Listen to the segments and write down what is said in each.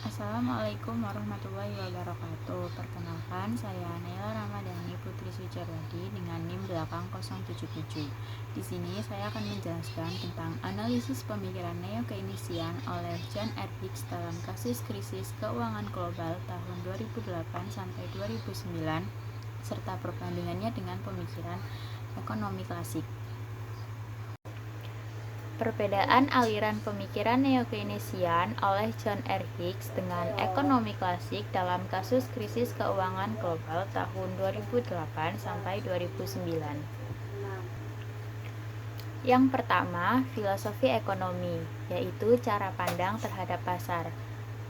Assalamualaikum warahmatullahi wabarakatuh. Perkenalkan, saya Naila Ramadhani Putri Sujarwadi dengan NIM 8077. Di sini saya akan menjelaskan tentang analisis pemikiran neo-Keynesian oleh John R. Hicks dalam kasus krisis keuangan global tahun 2008 sampai 2009 serta perbandingannya dengan pemikiran ekonomi klasik. Perbedaan aliran pemikiran neo-Keynesian oleh John R. Hicks dengan ekonomi klasik dalam kasus krisis keuangan global tahun 2008 sampai 2009. Yang pertama, filosofi ekonomi, yaitu cara pandang terhadap pasar.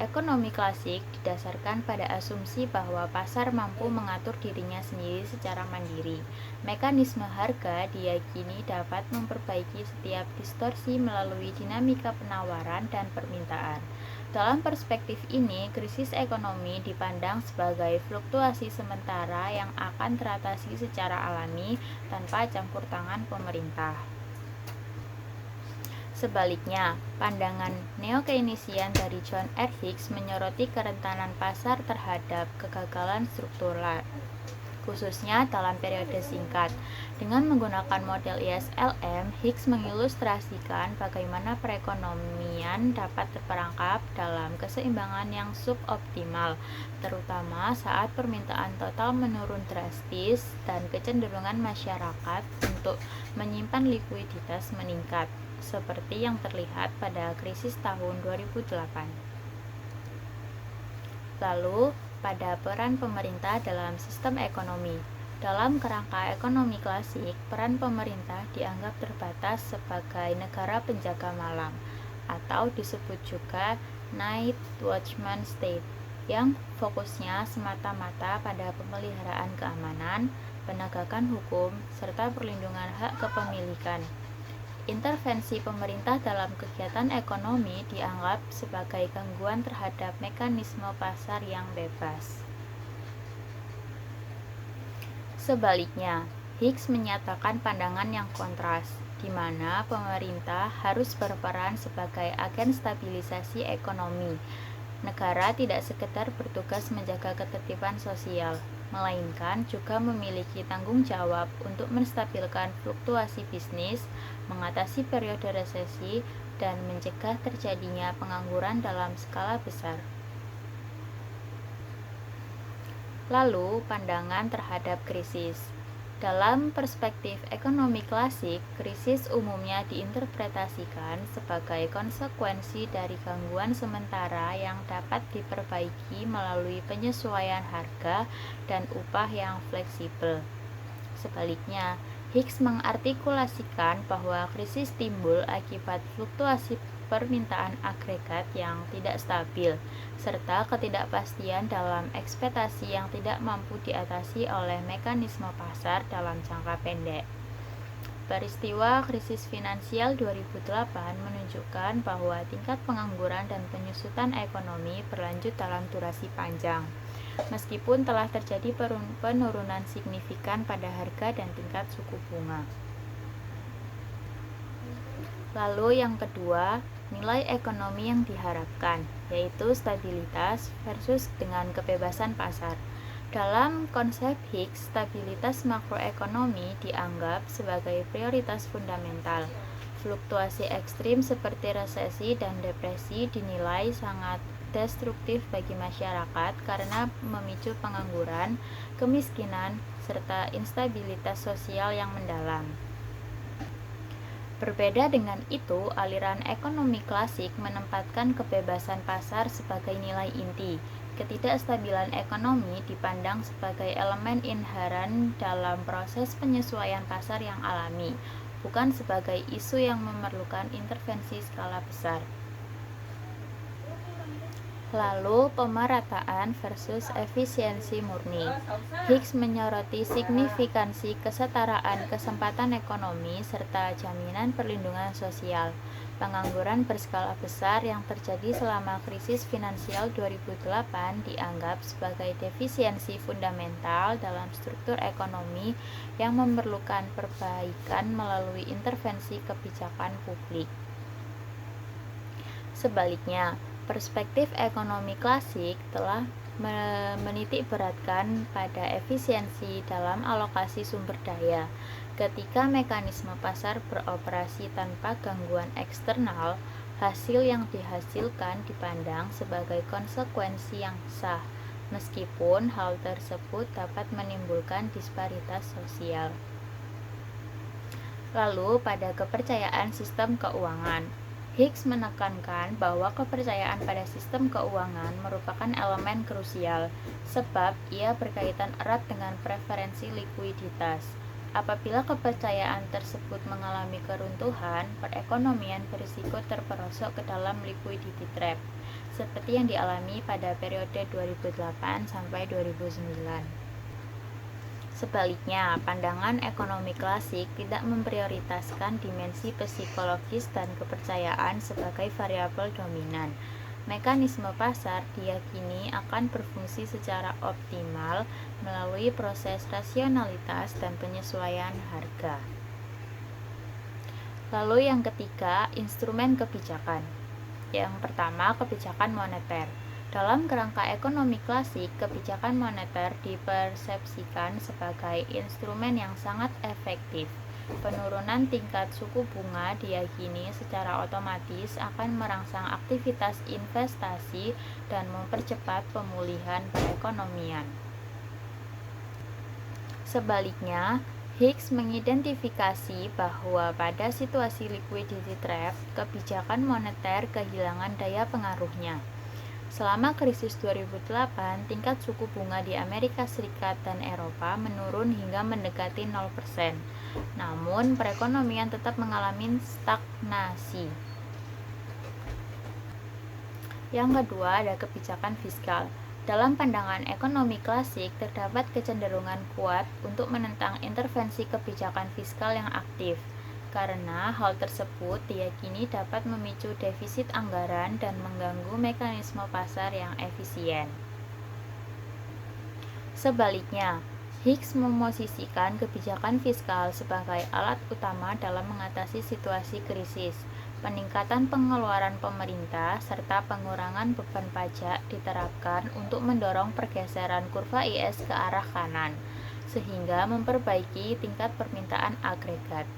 Ekonomi klasik didasarkan pada asumsi bahwa pasar mampu mengatur dirinya sendiri secara mandiri. Mekanisme harga diyakini dapat memperbaiki setiap distorsi melalui dinamika penawaran dan permintaan. Dalam perspektif ini, krisis ekonomi dipandang sebagai fluktuasi sementara yang akan teratasi secara alami tanpa campur tangan pemerintah. Sebaliknya, pandangan neo-Keynesian dari John R. Hicks menyoroti kerentanan pasar terhadap kegagalan struktural, khususnya dalam periode singkat. Dengan menggunakan model ISLM, Hicks mengilustrasikan bagaimana perekonomian dapat terperangkap dalam keseimbangan yang suboptimal, terutama saat permintaan total menurun drastis dan kecenderungan masyarakat untuk menyimpan likuiditas meningkat, seperti yang terlihat pada krisis tahun 2008. Lalu, pada peran pemerintah dalam sistem ekonomi. Dalam kerangka ekonomi klasik, peran pemerintah dianggap terbatas sebagai negara penjaga malam, atau disebut juga Night Watchman State, yang fokusnya semata-mata pada pemeliharaan keamanan, penegakan hukum, serta perlindungan hak kepemilikan. Intervensi pemerintah dalam kegiatan ekonomi dianggap sebagai gangguan terhadap mekanisme pasar yang bebas. Sebaliknya, Hicks menyatakan pandangan yang kontras, di mana pemerintah harus berperan sebagai agen stabilisasi ekonomi. Negara tidak sekedar bertugas menjaga ketertiban sosial, melainkan juga memiliki tanggung jawab untuk menstabilkan fluktuasi bisnis, mengatasi periode resesi, dan mencegah terjadinya pengangguran dalam skala besar. Lalu, pandangan terhadap krisis. Dalam perspektif ekonomi klasik, krisis umumnya diinterpretasikan sebagai konsekuensi dari gangguan sementara yang dapat diperbaiki melalui penyesuaian harga dan upah yang fleksibel. Sebaliknya, Hicks mengartikulasikan bahwa krisis timbul akibat fluktuasi permintaan agregat yang tidak stabil, serta ketidakpastian dalam ekspektasi yang tidak mampu diatasi oleh mekanisme pasar dalam jangka pendek. Peristiwa krisis finansial 2008 menunjukkan bahwa tingkat pengangguran dan penyusutan ekonomi berlanjut dalam durasi panjang, meskipun telah terjadi penurunan signifikan pada harga dan tingkat suku bunga. Lalu yang kedua, nilai ekonomi yang diharapkan, yaitu stabilitas versus dengan kebebasan pasar. Dalam konsep Hicks, stabilitas makroekonomi dianggap sebagai prioritas fundamental. Fluktuasi ekstrim seperti resesi dan depresi dinilai sangat destruktif bagi masyarakat karena memicu pengangguran, kemiskinan, serta instabilitas sosial yang mendalam. Berbeda dengan itu, aliran ekonomi klasik menempatkan kebebasan pasar sebagai nilai inti. Ketidakstabilan ekonomi dipandang sebagai elemen inheren dalam proses penyesuaian pasar yang alami, bukan sebagai isu yang memerlukan intervensi skala besar. Lalu, pemerataan versus efisiensi murni. Hicks menyoroti signifikansi kesetaraan kesempatan ekonomi serta jaminan perlindungan sosial. Pengangguran berskala besar yang terjadi selama krisis finansial 2008 dianggap sebagai defisiensi fundamental dalam struktur ekonomi yang memerlukan perbaikan melalui intervensi kebijakan publik. Sebaliknya, Perspektif ekonomi klasik telah menitik beratkan pada efisiensi dalam alokasi sumber daya. Ketika mekanisme pasar beroperasi tanpa gangguan eksternal, hasil yang dihasilkan dipandang sebagai konsekuensi yang sah, meskipun hal tersebut dapat menimbulkan disparitas sosial. Lalu, pada kepercayaan sistem keuangan, Higgs menekankan bahwa kepercayaan pada sistem keuangan merupakan elemen krusial, sebab ia berkaitan erat dengan preferensi likuiditas. Apabila kepercayaan tersebut mengalami keruntuhan, perekonomian berisiko terperosok ke dalam liquidity trap, seperti yang dialami pada periode 2008 sampai 2009. Sebaliknya, pandangan ekonomi klasik tidak memprioritaskan dimensi psikologis dan kepercayaan sebagai variabel dominan. Mekanisme pasar diyakini akan berfungsi secara optimal melalui proses rasionalitas dan penyesuaian harga. Lalu yang ketiga, instrumen kebijakan. Yang pertama, kebijakan moneter. Dalam kerangka ekonomi klasik, kebijakan moneter dipersepsikan sebagai instrumen yang sangat efektif. Penurunan tingkat suku bunga diyakini secara otomatis akan merangsang aktivitas investasi dan mempercepat pemulihan perekonomian. Sebaliknya, Higgs mengidentifikasi bahwa pada situasi liquidity trap, kebijakan moneter kehilangan daya pengaruhnya. Selama krisis 2008, tingkat suku bunga di Amerika Serikat dan Eropa menurun hingga mendekati 0%. Namun, perekonomian tetap mengalami stagnasi. Yang kedua, ada kebijakan fiskal. Dalam pandangan ekonomi klasik, terdapat kecenderungan kuat untuk menentang intervensi kebijakan fiskal yang aktif, karena hal tersebut diyakini dapat memicu defisit anggaran dan mengganggu mekanisme pasar yang efisien. Sebaliknya, Higgs memosisikan kebijakan fiskal sebagai alat utama dalam mengatasi situasi krisis. Peningkatan pengeluaran pemerintah serta pengurangan beban pajak diterapkan untuk mendorong pergeseran kurva IS ke arah kanan, sehingga memperbaiki tingkat permintaan agregat.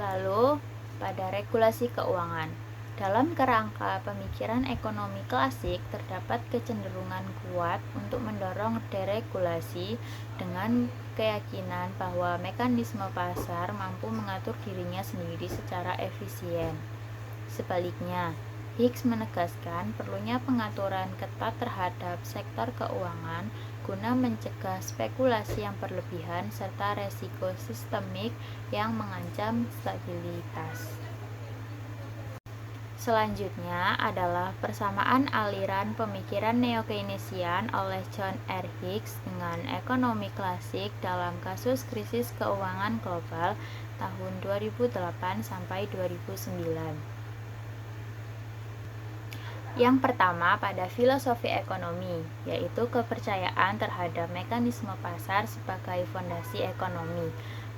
Lalu, pada regulasi keuangan, dalam kerangka pemikiran ekonomi klasik terdapat kecenderungan kuat untuk mendorong deregulasi dengan keyakinan bahwa mekanisme pasar mampu mengatur dirinya sendiri secara efisien. Sebaliknya, Higgs menegaskan perlunya pengaturan ketat terhadap sektor keuangan guna mencegah spekulasi yang berlebihan serta resiko sistemik yang mengancam stabilitas. Selanjutnya adalah persamaan aliran pemikiran neo-Keynesian oleh John R. Higgs dengan ekonomi klasik dalam kasus krisis keuangan global tahun 2008 sampai 2009. Yang pertama pada filosofi ekonomi, yaitu kepercayaan terhadap mekanisme pasar sebagai fondasi ekonomi.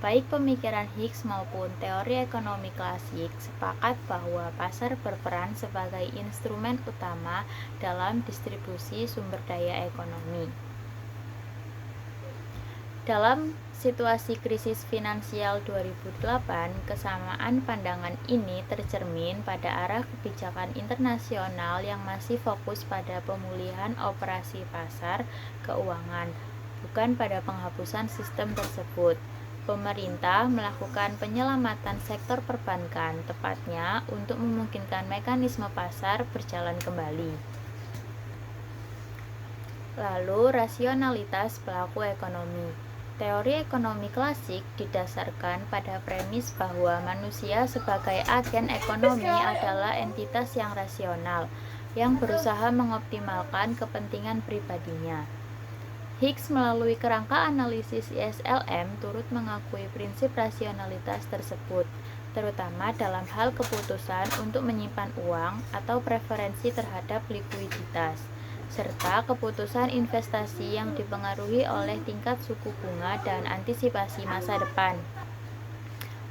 Baik pemikiran Higgs maupun teori ekonomi klasik sepakat bahwa pasar berperan sebagai instrumen utama dalam distribusi sumber daya ekonomi. Dalam situasi krisis finansial 2008, kesamaan pandangan ini tercermin pada arah kebijakan internasional yang masih fokus pada pemulihan operasi pasar keuangan, bukan pada penghapusan sistem tersebut. Pemerintah melakukan penyelamatan sektor perbankan, tepatnya untuk memungkinkan mekanisme pasar berjalan kembali. Lalu, rasionalitas pelaku ekonomi. Teori ekonomi klasik didasarkan pada premis bahwa manusia sebagai agen ekonomi adalah entitas yang rasional, yang berusaha mengoptimalkan kepentingan pribadinya. Higgs melalui kerangka analisis ISLM turut mengakui prinsip rasionalitas tersebut, terutama dalam hal keputusan untuk menyimpan uang atau preferensi terhadap likuiditas, serta keputusan investasi yang dipengaruhi oleh tingkat suku bunga dan antisipasi masa depan.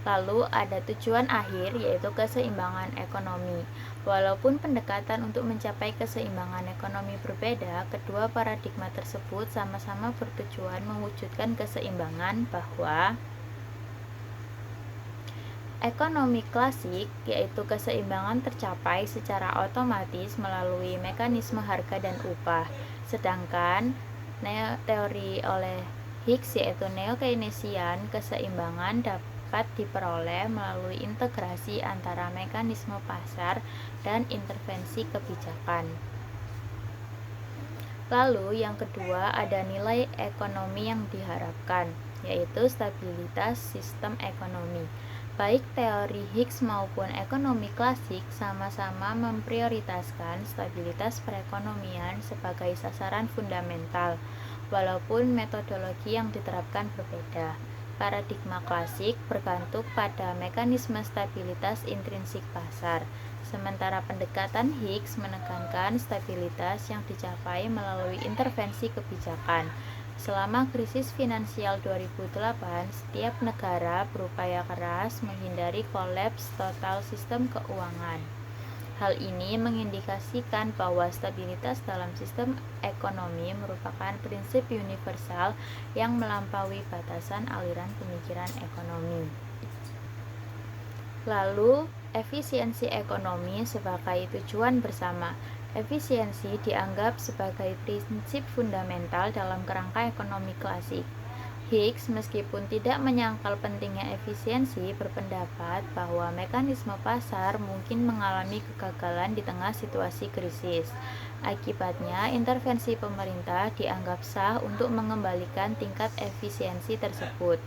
Lalu ada tujuan akhir, yaitu keseimbangan ekonomi. Walaupun pendekatan untuk mencapai keseimbangan ekonomi berbeda, kedua paradigma tersebut sama-sama bertujuan mewujudkan keseimbangan bahwa ekonomi klasik, yaitu keseimbangan tercapai secara otomatis melalui mekanisme harga dan upah, sedangkan teori oleh Higgs yaitu neo-Keynesian, keseimbangan dapat diperoleh melalui integrasi antara mekanisme pasar dan intervensi kebijakan. Lalu yang kedua ada nilai ekonomi yang diharapkan, yaitu stabilitas sistem ekonomi. Baik teori Higgs maupun ekonomi klasik sama-sama memprioritaskan stabilitas perekonomian sebagai sasaran fundamental, walaupun metodologi yang diterapkan berbeda. Paradigma klasik bergantung pada mekanisme stabilitas intrinsik pasar, sementara pendekatan Higgs menekankan stabilitas yang dicapai melalui intervensi kebijakan. Selama krisis finansial 2008, setiap negara berupaya keras menghindari kolaps total sistem keuangan. Hal ini mengindikasikan bahwa stabilitas dalam sistem ekonomi merupakan prinsip universal yang melampaui batasan aliran pemikiran ekonomi. Lalu, efisiensi ekonomi sebagai tujuan bersama. Efisiensi dianggap sebagai prinsip fundamental dalam kerangka ekonomi klasik. Higgs, meskipun tidak menyangkal pentingnya efisiensi, berpendapat bahwa mekanisme pasar mungkin mengalami kegagalan di tengah situasi krisis. Akibatnya, intervensi pemerintah dianggap sah untuk mengembalikan tingkat efisiensi tersebut.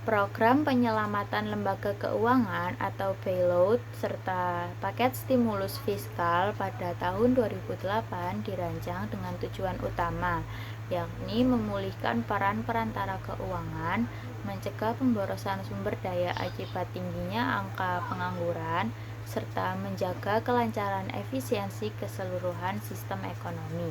Program penyelamatan lembaga keuangan atau bailout serta paket stimulus fiskal pada tahun 2008 dirancang dengan tujuan utama, yakni memulihkan peran perantara keuangan, mencegah pemborosan sumber daya akibat tingginya angka pengangguran, serta menjaga kelancaran efisiensi keseluruhan sistem ekonomi.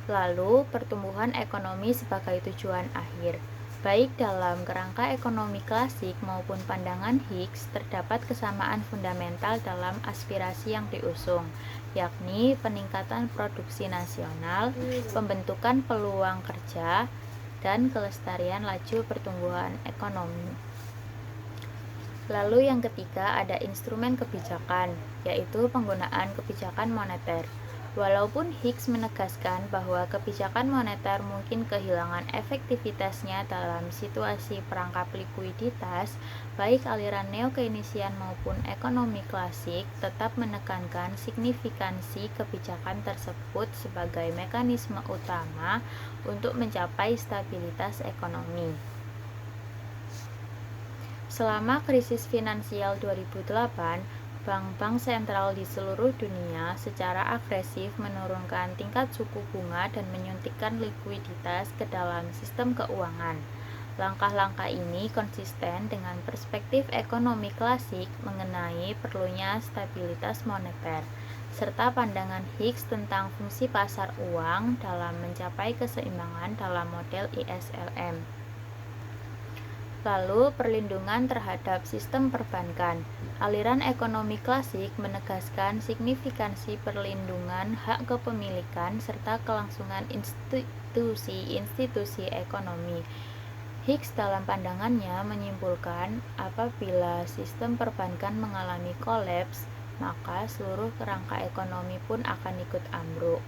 Lalu, pertumbuhan ekonomi sebagai tujuan akhir. Baik dalam kerangka ekonomi klasik maupun pandangan Higgs, terdapat kesamaan fundamental dalam aspirasi yang diusung, yakni peningkatan produksi nasional, pembentukan peluang kerja, dan kelestarian laju pertumbuhan ekonomi. Lalu yang ketiga ada instrumen kebijakan, yaitu penggunaan kebijakan moneter. Walaupun Higgs menegaskan bahwa kebijakan moneter mungkin kehilangan efektivitasnya dalam situasi perangkap likuiditas, baik aliran neo-Keynesian maupun ekonomi klasik tetap menekankan signifikansi kebijakan tersebut sebagai mekanisme utama untuk mencapai stabilitas ekonomi. Selama krisis finansial 2008, bank-bank sentral di seluruh dunia secara agresif menurunkan tingkat suku bunga dan menyuntikkan likuiditas ke dalam sistem keuangan. Langkah-langkah ini konsisten dengan perspektif ekonomi klasik mengenai perlunya stabilitas moneter, serta pandangan Higgs tentang fungsi pasar uang dalam mencapai keseimbangan dalam model ISLM. Lalu, perlindungan terhadap sistem perbankan. Aliran ekonomi klasik menegaskan signifikansi perlindungan hak kepemilikan serta kelangsungan institusi-institusi ekonomi. Higgs dalam pandangannya menyimpulkan apabila sistem perbankan mengalami kolaps, maka seluruh kerangka ekonomi pun akan ikut ambruk.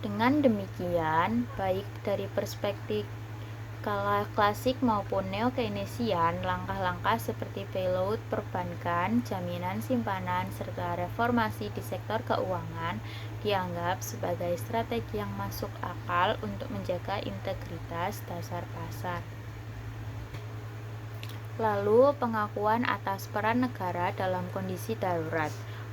Dengan demikian, baik dari perspektif klasik maupun neo-Keynesian, langkah-langkah seperti bailout perbankan, jaminan simpanan, serta reformasi di sektor keuangan dianggap sebagai strategi yang masuk akal untuk menjaga integritas dasar pasar. Lalu, pengakuan atas peran negara dalam kondisi darurat.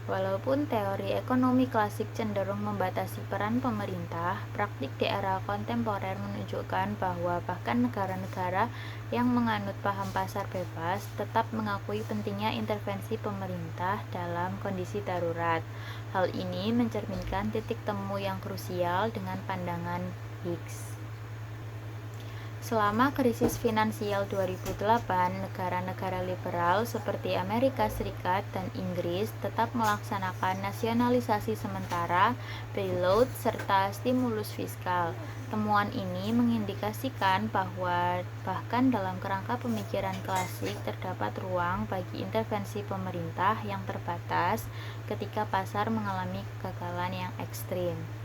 Walaupun teori ekonomi klasik cenderung membatasi peran pemerintah, praktik di era kontemporer menunjukkan bahwa bahkan negara-negara yang menganut paham pasar bebas tetap mengakui pentingnya intervensi pemerintah dalam kondisi darurat. Hal ini mencerminkan titik temu yang krusial dengan pandangan Higgs. Selama krisis finansial 2008, negara-negara liberal seperti Amerika Serikat dan Inggris tetap melaksanakan nasionalisasi sementara, bailout, serta stimulus fiskal. Temuan ini mengindikasikan bahwa bahkan dalam kerangka pemikiran klasik terdapat ruang bagi intervensi pemerintah yang terbatas ketika pasar mengalami kegagalan yang ekstrim.